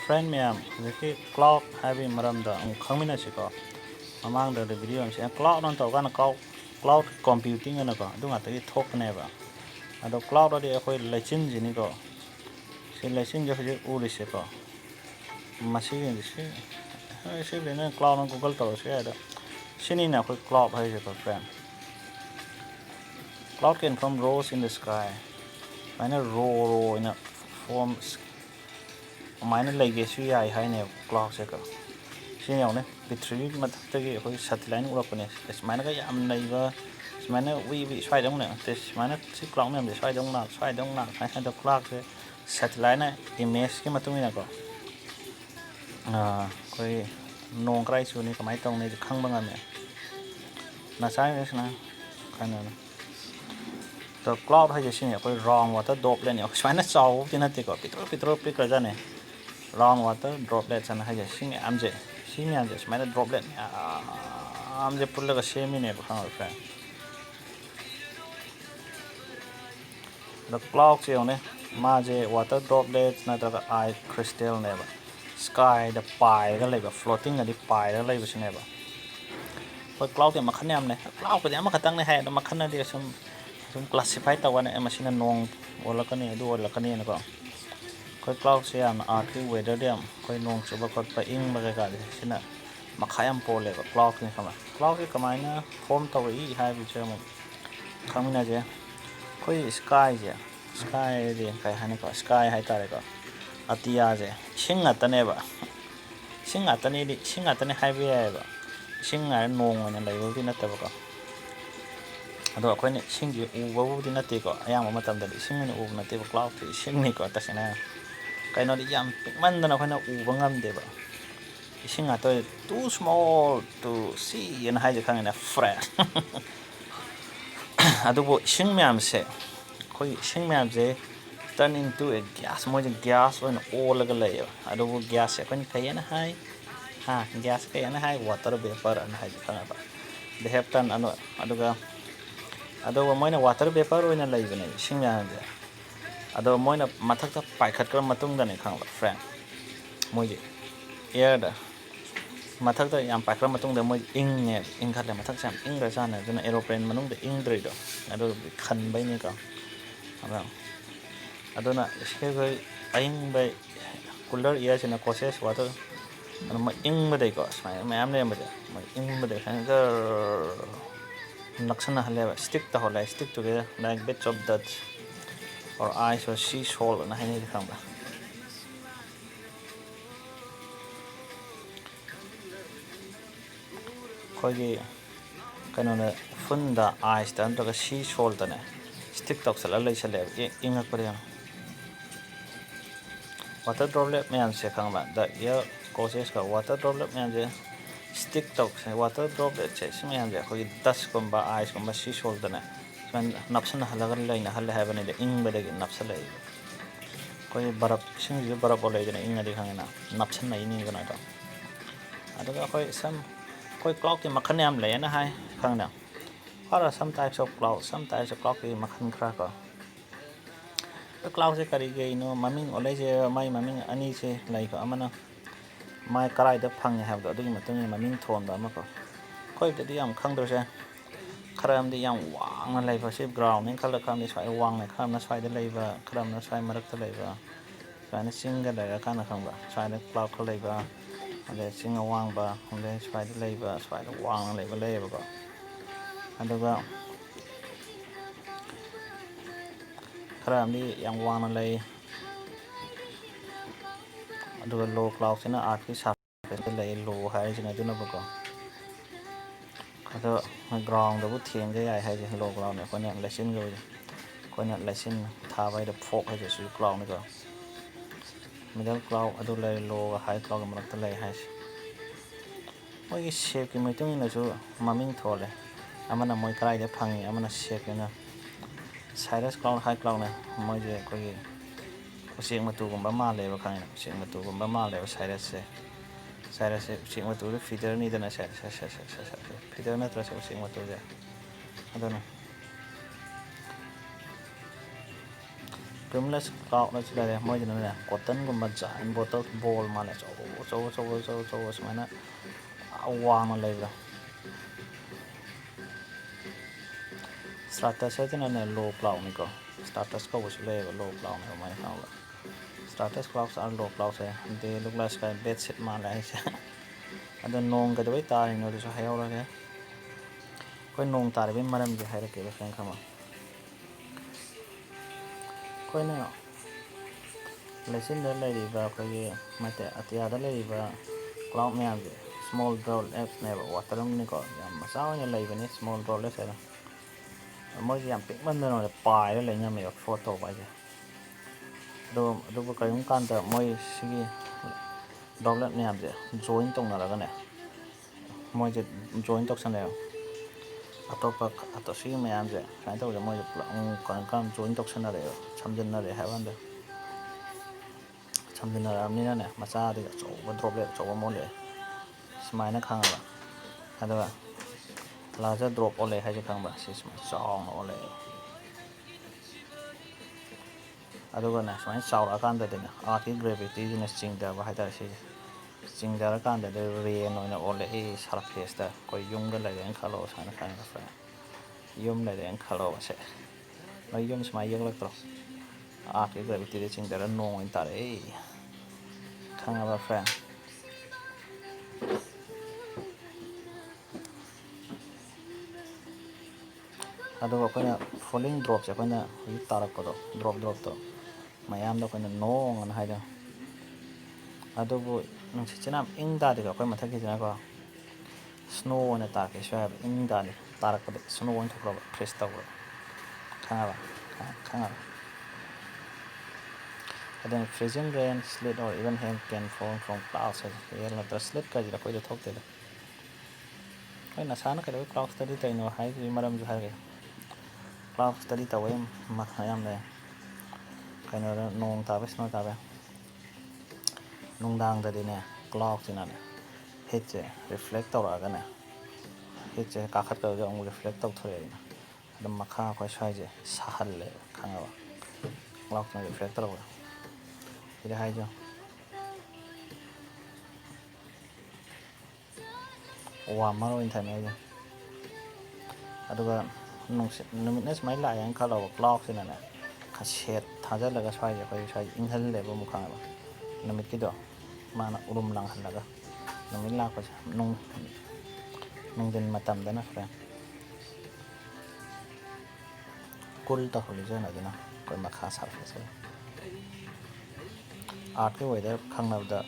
friend ma'am, the cloud having maramda combination. Among the video, and cloud on the cloud computing and a go. Do not talk never. And the cloud of the legend in go. She legend of the Uliseko. Machine is she in a cloud on Google to share. She need a quick cloud, has a friend. Cloud came from rose in the sky. Mine a row in a form. Mine legacy I have cloud sector. She only between Mataki satellite weapons. It's mine am neighbor. It's mine we try don't know. This mine sick long name, try don't not. I had the clock satellite image came to me ago. Nong cry soon if my tongue need to come on me. Nasai is now kind of. The cloud has seen a wrong water droplet. China saw in a tick of Petro picker than it. Wrong water droplets and has seen MJ. See me and just made a droplet. I'm the pull of a shame in a friend. The clouds only Maje water droplets, not the eye crystal never. Sky the pie, the labor floating at the pie, the labor never. But cloud in Macanam, cloud with the Macatang had the Macana, some classified one a machine and Nong or Lacani, do or Lacani and go. Quite clouds here and arty weather them, quite long super cut by ing Magagadi, Sina Macayam pole, cloud in summer. Cloud in Camina, form to e high with German. Coming as quite sky here, sky the Kahaniko, sky high tarico. Atiaze, sing at the never. Sing at the highway ever. Sing I know when I will be not ever. Although when it sing you over the Natico, I am a matam that is singing over native cloud, sing Nico Tasina. Kind of the young man than a kind of Ubangam deva. Sing at too small to see and hide the kind of friend. I do sing me, I'm say. Sing me, I'm say. Turn into a gas, more than gas when all like a layer. I do gas, when Cayenne high. Gas Cayenne high, water vapor and high. They have done another. Although mine water vapor in a living, sing me. Although mine matata pike matung than a kind of friend. Moji. Air the matata yam pakra matung the moy ing cut the matak English on an aeroplane manung the ing dredo. I don't be can by Nico. I don't know, I'm by cooler years in a process water and my ing they got my name with it. My ing with the hanger Naxana level stick the whole stick together like bits of Dutch or ice or sea salt and I need to come back. Kogi kind of fund the ice down to the sea salt and stick talks a little level in a Korean. Water droplet may say that here causes water droplet may stick talks water droplet chase may have dust come by ice come by sea salt and when Napsan Halagan have an ing by the Napsala. Koi barab sing you barabole in the Hangana, Napsan in Ganata. I don't know quite some quite clock in Macanam lay and a high Hangna. What are some types of clouds, some types of clock in Macan cracker? The clouds are karigi, no, mumming or lazy, my mumming, uneasy like Amana. My cry the pang have the doing my mean tone, the mucker. Quite the young congress. Cram the young wang and labor ship ground in color come this way wang like come that's why the labor cram that's why mark the labor. Trying to sing the kind of hunger, trying to plow labor, and they sing a wang bar, and then try the labor, try the wang labor. And the ground. Cram the young wang and lay. Do a low clouds in an artist have the lay low highs in a dinner book. The ground the wood team they I had a low ground when you listen go. When you listen, Tavai the folk has a ground go. Middle cloud, I do lay low, high cloud, and the lay has. Why is shaking my tongue in a zoo, mumming tolle? I'm on a more cry the pang, I'm on a shake in a Cyrus cloud, high cloud, my dear Kogi. Seeing what to Bama level kind of seeing what to Bama level Cyrus. Cyrus seeing what to the feeder need and I said, Peter not seeing what to there. I don't know. cumulus cloud na sila rin mo din na cotton gumba giant bottle ball mala so sumana awang na lay stratus ay na low cloud ni ko stratus ko was lay low cloud na may cloud stratus clouds are low clouds they look like sky bed sit mala ay siya ada nong ka dawai tar no so hayaw ra ke ko nong tar bin maram je hayra ke friend khama ko na lesin da lay ba ko ye mate atia da lay ba cloud me am small drop apps never water ni ko yam masaw ni lay bani small drop le sera mo yam pik man no pai le nya me photo ba je do ko ka yung kan da mo sigi doglet ni am je join tong na ra ga ne mo je join tok san le atopa atosi me am je sai to je mo kan join tok san na re chamjin na re ha ban de chamjin na ra ni na ne macha de so droplet so mo le smai na khang ba ada larger drop ole ha je khang ba si smai song ole aduga na smai saw ra kan da de na ati gravity ni ching da ba ha da si ching da ra kan da de re no na ole e surface da ko yung ga la yan khalo sa na kan fa yum la yan khalo se no yum smai yang la tro ati gravity de ching da ra no in ta re khang ba fa aduga ko na falling drop se ko na tarak ko do drop to mayam da ko na nong an ha da adubu nung si chinam ing da de ko ma thaki jana ko snow na ta ke sha ing da ni tarak ko snow on to ko press ta ko khanga ba and then freezing rain sleet or even hail can fall from clouds here la the sleet ka jira ko de thok de ko na sana ka de cloud study ta no hai ji maram ju ha ge cloud study ta wem ma khayam le kai no nong ta ba snow ta ba nung dang da de ne cloud sina ne hit je reflect ta ra ga ne hit je ka khat ka ga ong reflect ta thore na dam ma kha ko sai je sa hal le khanga ba cloud na reflect ta ra ida hai jo wa ma ro in thai me jo aduga nung numit na smai la yang kha lo cloud sina ne ka shet tha ja la ga sai je ko sai in hal le ba mu khanga ba numit ki do mana urum lang hal la ga numit la ko nung din matam da na friend kul ta holi ja na dina ko ma kha sa fa se art ke weather khang na da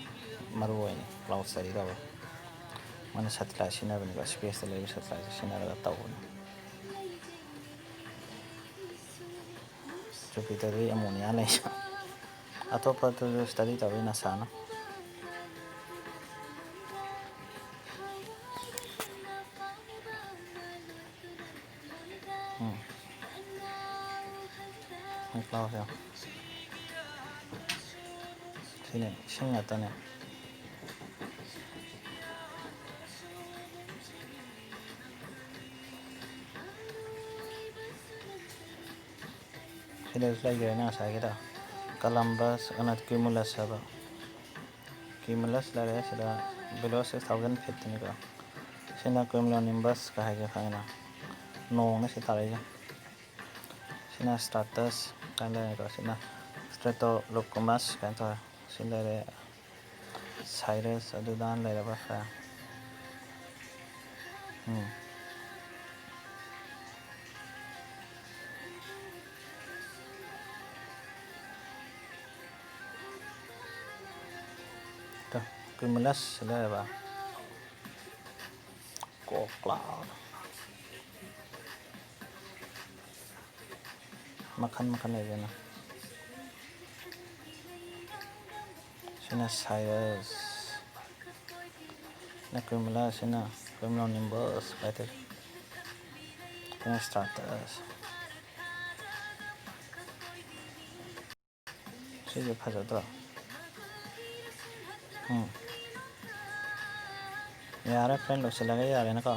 maru oi ni cloud study da mana satellite sina bani ga space le satellite sina da ta wo Jupiter ri ammonia le sa atopa to study ta we na sa na cloud ya sini sing ata ne sini lagi na sa kita Columbus anat cumulus ba cumulus la re sila below 6000 feet ni ka sina cumulonimbus ka ha ga khana nong na si ta re sina stratus kan la ka sina stratolocus kan ta sina re Cyrus adu dan le ba fa ta cumulus le ba ko cloud makan le na sina Cyrus na cumulus sina cumulonimbus better sina stratus sini pha ja to यार friend लोग से लगे यार है ना का